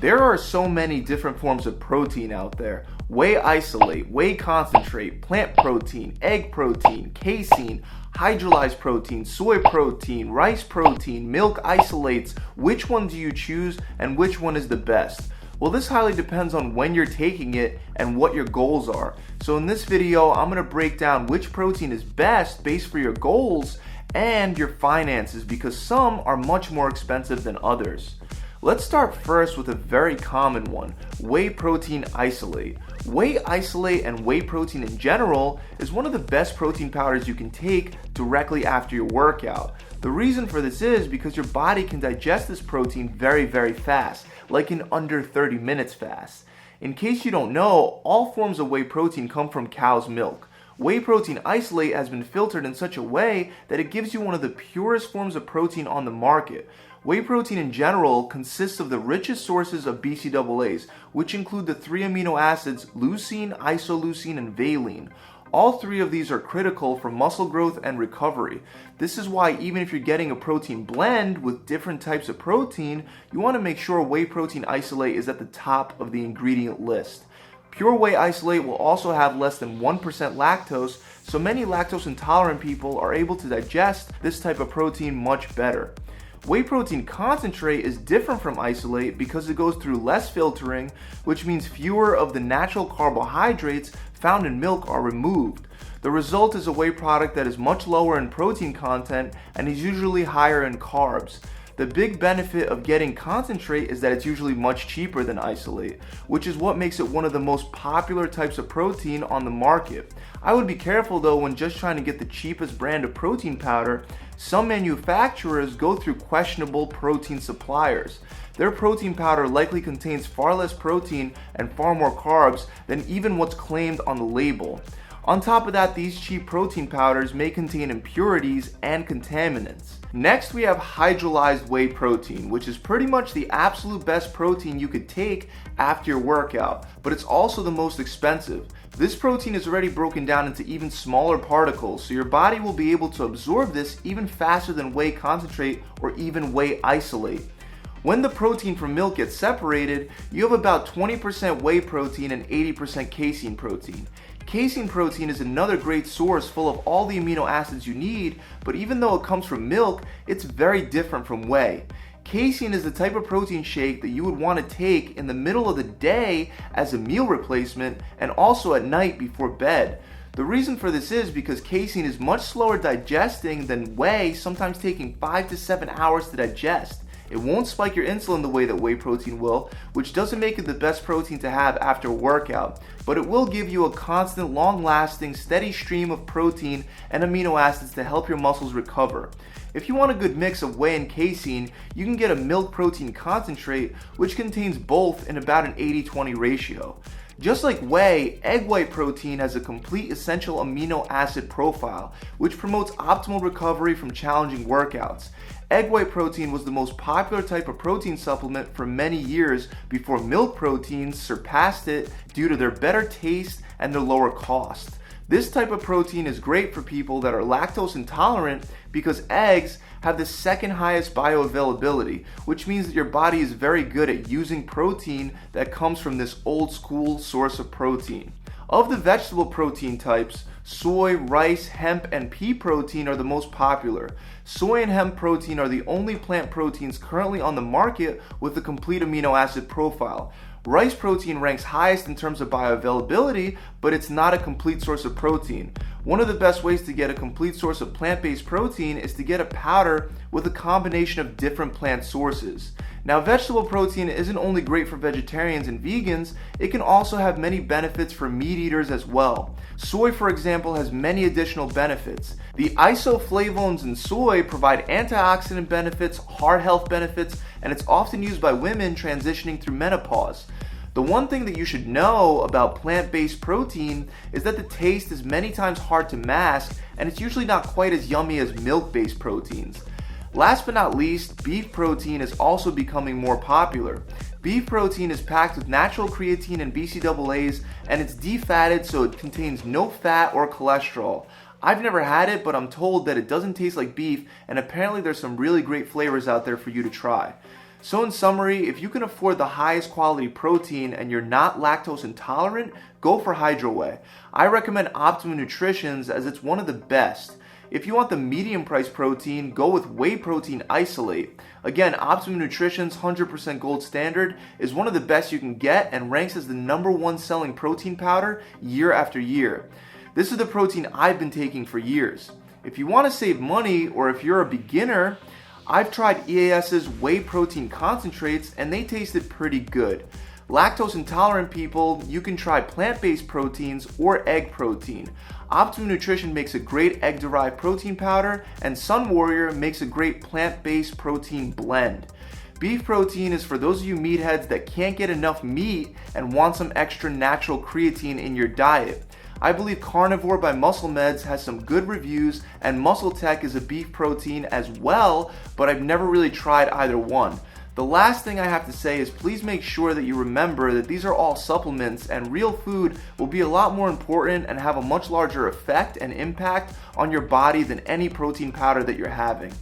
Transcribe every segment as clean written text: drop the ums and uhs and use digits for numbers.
There are so many different forms of protein out there. Whey isolate, whey concentrate, plant protein, egg protein, casein, hydrolyzed protein, soy protein, rice protein, milk isolates. Which one do you choose and which one is the best? Well, this highly depends on when you're taking it and what your goals are. So in this video, I'm going to break down which protein is best based for your goals and your finances, because some are much more expensive than others. Let's start first with a very common one, whey protein isolate. Whey isolate and whey protein in general is one of the best protein powders you can take directly after your workout. The reason for this is because your body can digest this protein very, very fast, like in under 30 minutes fast. In case you don't know, all forms of whey protein come from cow's milk. Whey protein isolate has been filtered in such a way that it gives you one of the purest forms of protein on the market. Whey protein in general consists of the richest sources of BCAAs, which include the 3 amino acids leucine, isoleucine, and valine. All 3 of these are critical for muscle growth and recovery. This is why even if you're getting a protein blend with different types of protein, you want to make sure whey protein isolate is at the top of the ingredient list. Pure whey isolate will also have less than 1% lactose, so many lactose intolerant people are able to digest this type of protein much better. Whey protein concentrate is different from isolate because it goes through less filtering, which means fewer of the natural carbohydrates found in milk are removed. The result is a whey product that is much lower in protein content and is usually higher in carbs. The big benefit of getting concentrate is that it's usually much cheaper than isolate, which is what makes it one of the most popular types of protein on the market. I would be careful though when just trying to get the cheapest brand of protein powder. Some manufacturers go through questionable protein suppliers. Their protein powder likely contains far less protein and far more carbs than even what's claimed on the label. On top of that, these cheap protein powders may contain impurities and contaminants. Next, we have hydrolyzed whey protein, which is pretty much the absolute best protein you could take after your workout, but it's also the most expensive. This protein is already broken down into even smaller particles, so your body will be able to absorb this even faster than whey concentrate or even whey isolate. When the protein from milk gets separated, you have about 20% whey protein and 80% casein protein. Casein protein is another great source full of all the amino acids you need, but even though it comes from milk, it's very different from whey. Casein is the type of protein shake that you would want to take in the middle of the day as a meal replacement and also at night before bed. The reason for this is because casein is much slower digesting than whey, sometimes taking 5 to 7 hours to digest. It won't spike your insulin the way that whey protein will, which doesn't make it the best protein to have after a workout, but it will give you a constant, long-lasting, steady stream of protein and amino acids to help your muscles recover. If you want a good mix of whey and casein, you can get a milk protein concentrate, which contains both in about an 80-20 ratio. Just like whey, egg white protein has a complete essential amino acid profile, which promotes optimal recovery from challenging workouts. Egg white protein was the most popular type of protein supplement for many years before milk proteins surpassed it due to their better taste and their lower cost. This type of protein is great for people that are lactose intolerant because eggs have the second highest bioavailability, which means that your body is very good at using protein that comes from this old school source of protein. Of the vegetable protein types, soy, rice, hemp, and pea protein are the most popular. Soy and hemp protein are the only plant proteins currently on the market with a complete amino acid profile. Rice protein ranks highest in terms of bioavailability, but it's not a complete source of protein. One of the best ways to get a complete source of plant-based protein is to get a powder with a combination of different plant sources. Now, vegetable protein isn't only great for vegetarians and vegans, it can also have many benefits for meat eaters as well. Soy, for example, has many additional benefits. The isoflavones in soy provide antioxidant benefits, heart health benefits, and it's often used by women transitioning through menopause. The one thing that you should know about plant-based protein is that the taste is many times hard to mask, and it's usually not quite as yummy as milk-based proteins. Last but not least, beef protein is also becoming more popular. Beef protein is packed with natural creatine and BCAAs, and it's defatted so it contains no fat or cholesterol. I've never had it, but I'm told that it doesn't taste like beef, and apparently there's some really great flavors out there for you to try. So in summary, if you can afford the highest quality protein and you're not lactose intolerant, go for Hydro-Whey. I recommend Optimum Nutrition's as it's one of the best. If you want the medium price protein, go with Whey Protein Isolate. Again, Optimum Nutrition's 100% gold standard is one of the best you can get and ranks as the #1 selling protein powder year after year. This is the protein I've been taking for years. If you want to save money or if you're a beginner, I've tried EAS's whey protein concentrates and they tasted pretty good. Lactose intolerant people, you can try plant-based proteins or egg protein. Optimum Nutrition makes a great egg-derived protein powder, and Sun Warrior makes a great plant-based protein blend. Beef protein is for those of you meatheads that can't get enough meat and want some extra natural creatine in your diet. I believe Carnivore by Muscle Meds has some good reviews, and Muscle Tech is a beef protein as well, but I've never really tried either one. The last thing I have to say is please make sure that you remember that these are all supplements and real food will be a lot more important and have a much larger effect and impact on your body than any protein powder that you're having.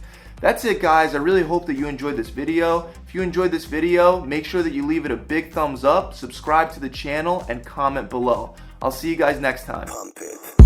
That's it guys, I really hope that you enjoyed this video. If you enjoyed this video, make sure that you leave it a big thumbs up, subscribe to the channel, and comment below. I'll see you guys next time. Pump it.